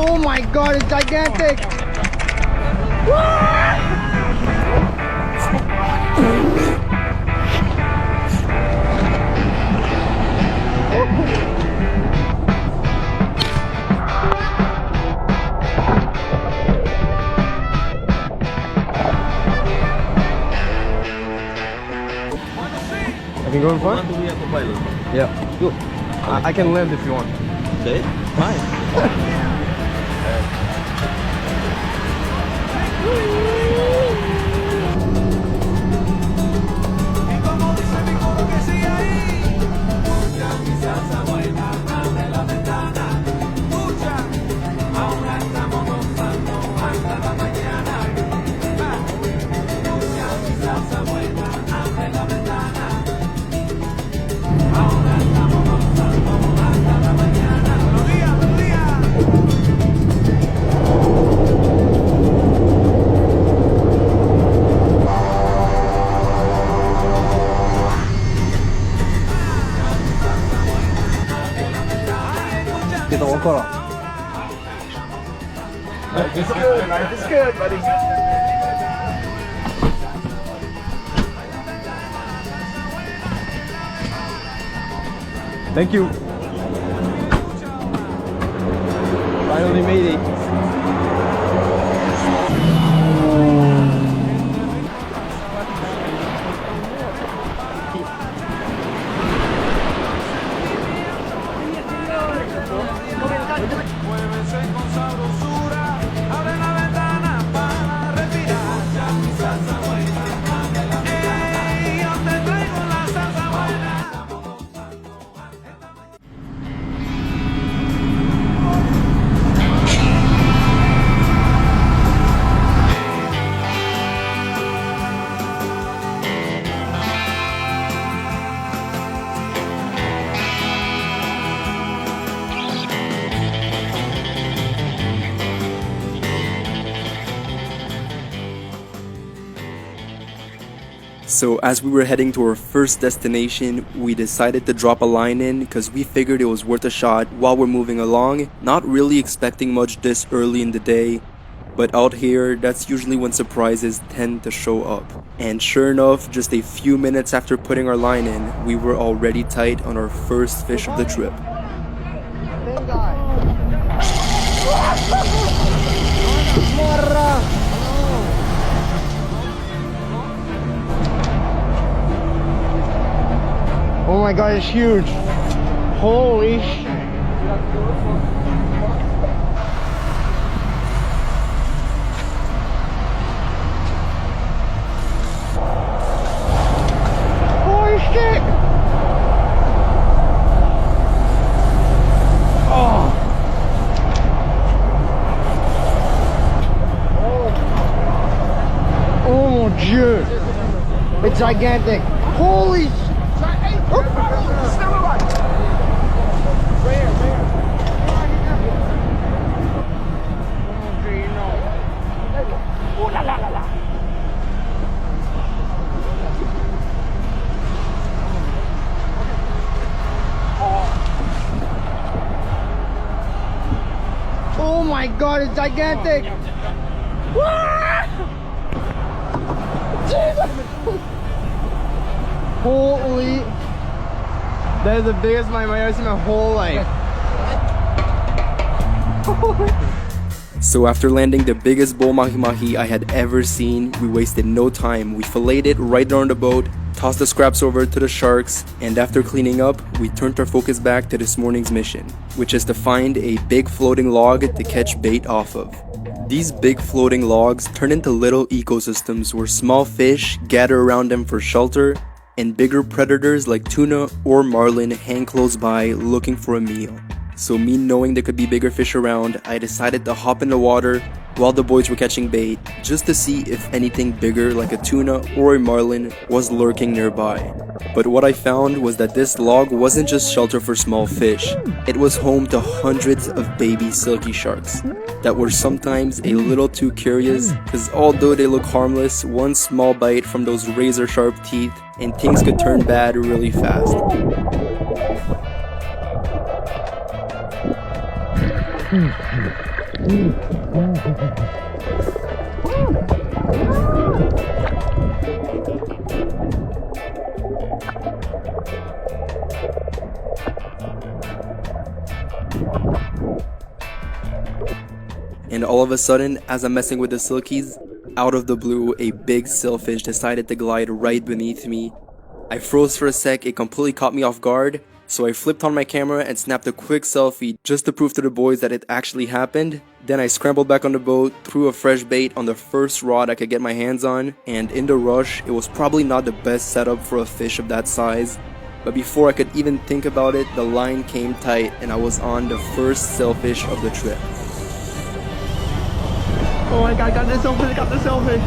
Oh my god, it's gigantic! I can go in front? Yeah. Go. I can land if you want. Okay, fine. Kita walk on. Life is good, life is good, buddy. Thank you. Finally made it. So as we were heading to our first destination, we decided to drop a line in because we figured it was worth a shot while we're moving along, not really expecting much this early in the day. But out here, that's usually when surprises tend to show up. And sure enough, just a few minutes after putting our line in, we were already tight on our first fish of the trip. Oh my god, it's huge. Holy shit. Holy shit. Oh. Oh mon Dieu. It's gigantic. Holy shit. Oh my god, it's gigantic! Holy! That is the biggest I've ever seen in my whole life. So after landing the biggest bull mahi-mahi I had ever seen, we wasted no time. We filleted it right there on the boat, tossed the scraps over to the sharks, and after cleaning up, we turned our focus back to this morning's mission, which is to find a big floating log to catch bait off of. These big floating logs turn into little ecosystems where small fish gather around them for shelter, and bigger predators like tuna or marlin hang close by looking for a meal. So me knowing there could be bigger fish around, I decided to hop in the water while the boys were catching bait, just to see if anything bigger like a tuna or a marlin was lurking nearby. But what I found was that this log wasn't just shelter for small fish, it was home to hundreds of baby silky sharks that were sometimes a little too curious, because although they look harmless, one small bite from those razor sharp teeth and things could turn bad really fast. And all of a sudden, as I'm messing with the silkies, out of the blue, a big sailfish decided to glide right beneath me. I froze for a sec, it completely caught me off guard, so I flipped on my camera and snapped a quick selfie just to prove to the boys that it actually happened. Then I scrambled back on the boat, threw a fresh bait on the first rod I could get my hands on, and in the rush, it was probably not the best setup for a fish of that size. But before I could even think about it, the line came tight and I was on the first sailfish of the trip. Oh my god, got the selfish, got the selfish.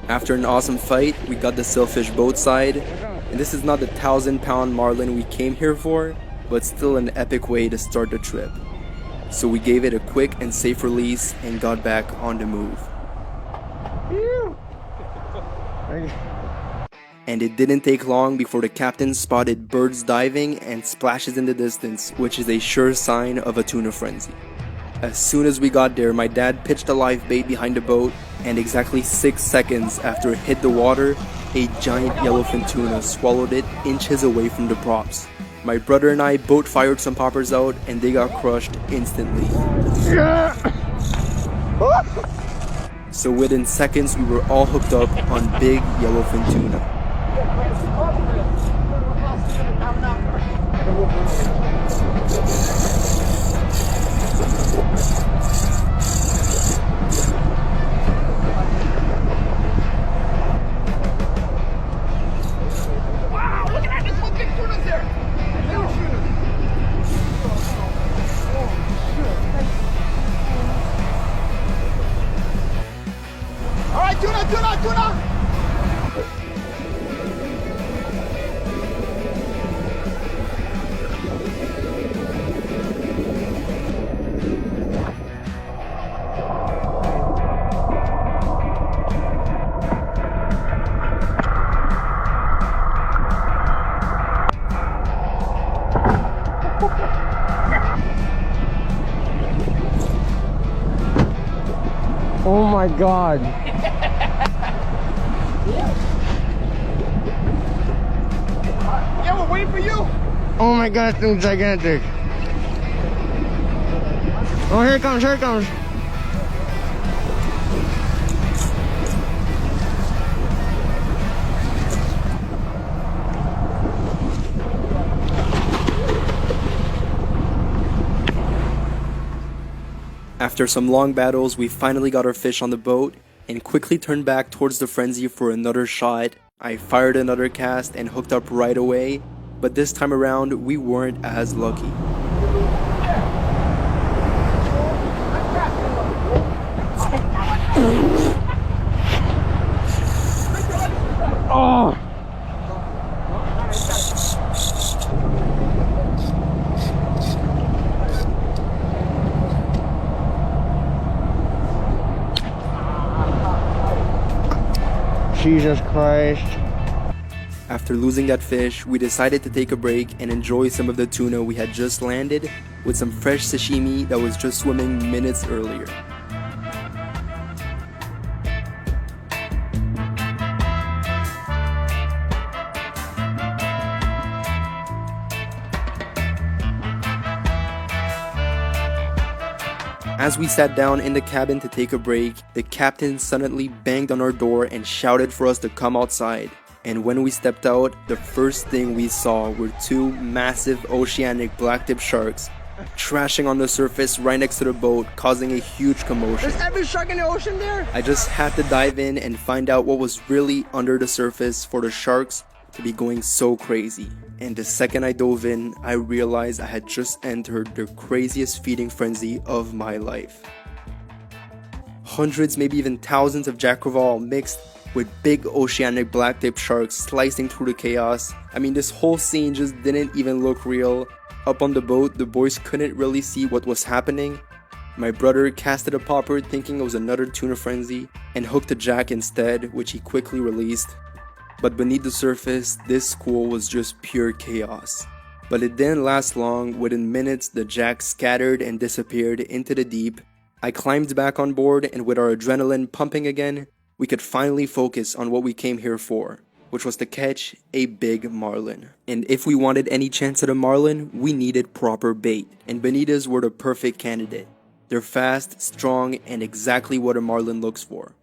After an awesome fight, we got the sailfish boat side, and this is not the 1,000-pound marlin we came here for, but still an epic way to start the trip. So we gave it a quick and safe release and got back on the move. And it didn't take long before the captain spotted birds diving and splashes in the distance, which is a sure sign of a tuna frenzy. As soon as we got there, my dad pitched a live bait behind the boat, and exactly 6 seconds after it hit the water, a giant yellowfin tuna swallowed it inches away from the props. My brother and I both fired some poppers out, and they got crushed instantly. So within seconds, we were all hooked up on big yellowfin tuna. Tuna! Oh my god. Yeah, we're waiting for you. Oh my god, that thing's gigantic. Oh, here it comes, here it comes. After some long battles, we finally got our fish on the boat and quickly turned back towards the frenzy for another shot. I fired another cast and hooked up right away, but this time around we weren't as lucky. Oh! Jesus Christ. After losing that fish, we decided to take a break and enjoy some of the tuna we had just landed with some fresh sashimi that was just swimming minutes earlier. As we sat down in the cabin to take a break, the captain suddenly banged on our door and shouted for us to come outside. And when we stepped out, the first thing we saw were two massive oceanic blacktip sharks trashing on the surface right next to the boat, causing a huge commotion. There's every shark in the ocean there. I just had to dive in and find out what was really under the surface for the sharks to be going so crazy. And the second I dove in, I realized I had just entered the craziest feeding frenzy of my life. Hundreds, maybe even thousands of Jack Crevalle mixed with big oceanic blacktip sharks slicing through the chaos. I mean, this whole scene just didn't even look real. Up on the boat, the boys couldn't really see what was happening. My brother casted a popper thinking it was another tuna frenzy and hooked a jack instead, which he quickly released. But beneath the surface, this school was just pure chaos. But it didn't last long. Within minutes, the jack scattered and disappeared into the deep. I climbed back on board, and with our adrenaline pumping again, we could finally focus on what we came here for, which was to catch a big marlin. And if we wanted any chance at a marlin, we needed proper bait, and bonitas were the perfect candidate. They're fast, strong, and exactly what a marlin looks for.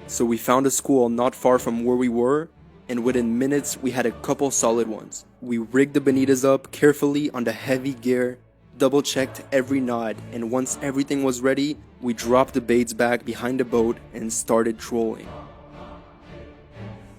So we found a school not far from where we were, and within minutes we had a couple solid ones. We rigged the bonitas up carefully on the heavy gear, double checked every knot, and once everything was ready, we dropped the baits back behind the boat and started trolling.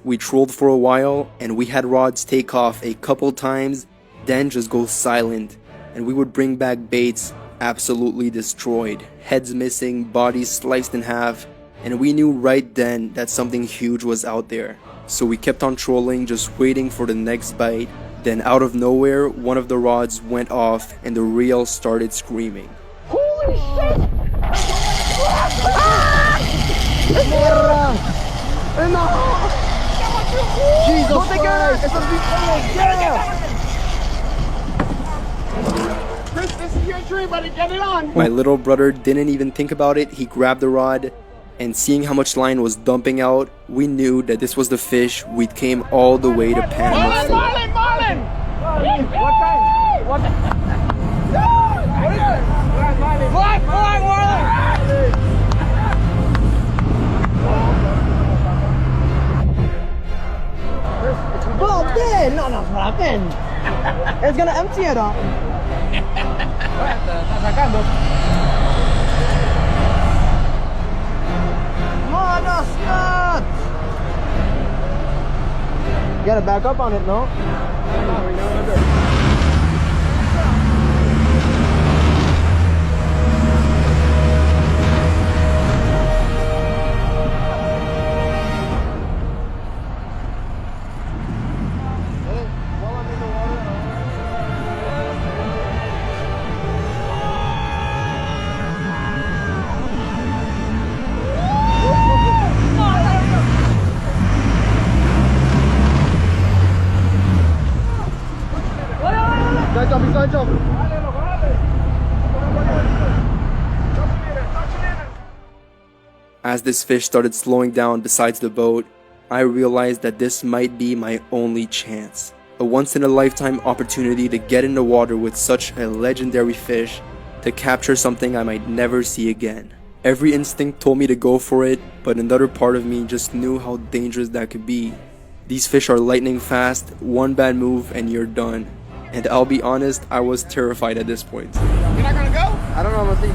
We trolled for a while, and we had rods take off a couple times, then just go silent, and we would bring back baits absolutely destroyed, heads missing, bodies sliced in half, and we knew right then that something huge was out there. So we kept on trolling, just waiting for the next bite. Then out of nowhere, one of the rods went off and the reel started screaming. Holy shit! Jesus Christ! Chris, this is your dream, buddy. Get it on. My little brother didn't even think about it. He grabbed the rod, and seeing how much line was dumping out, we knew that this was the fish we came all the way to Panama for. Marlin! What kind? What? What is it? Black marlin! Well, then, no, what happened? It's gonna empty it out. Está sacando. You gotta back up on it, no? As this fish started slowing down besides the boat, I realized that this might be my only chance. A once-in-a-lifetime opportunity to get in the water with such a legendary fish, to capture something I might never see again. Every instinct told me to go for it, but another part of me just knew how dangerous that could be. These fish are lightning fast, one bad move and you're done. And I'll be honest, I was terrified at this point. You're not gonna go? I don't know, I'm gonna see.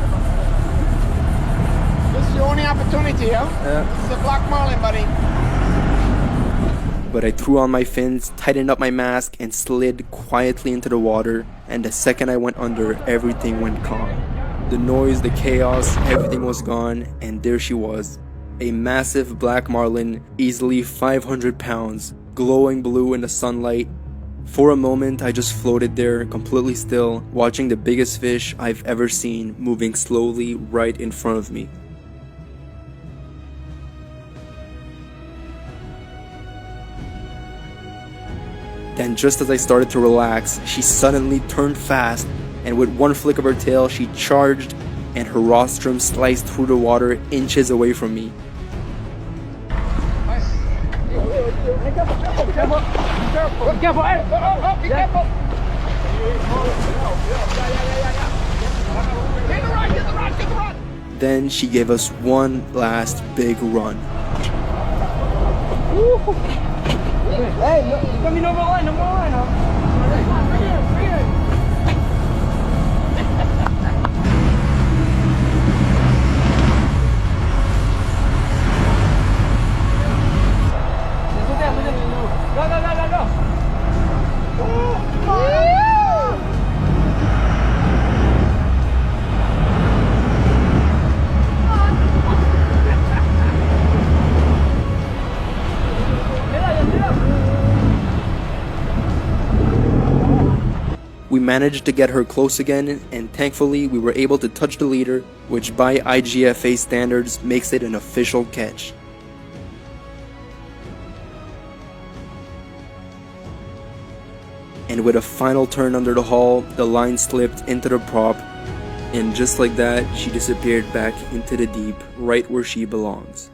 This is your only opportunity, huh? Yeah. This is a black marlin, buddy. But I threw on my fins, tightened up my mask, and slid quietly into the water, and the second I went under, everything went calm. The noise, the chaos, everything was gone, and there she was. A massive black marlin, easily 500 pounds, glowing blue in the sunlight. For a moment, I just floated there, completely still, watching the biggest fish I've ever seen moving slowly right in front of me. Then just as I started to relax, she suddenly turned fast, and with one flick of her tail, she charged, and her rostrum sliced through the water inches away from me. Get the rod! Then she gave us one last big run. Hey, you got me number one, We managed to get her close again, and thankfully we were able to touch the leader, which by IGFA standards makes it an official catch. And with a final turn under the hull, the line slipped into the prop, and just like that, she disappeared back into the deep, right where she belongs.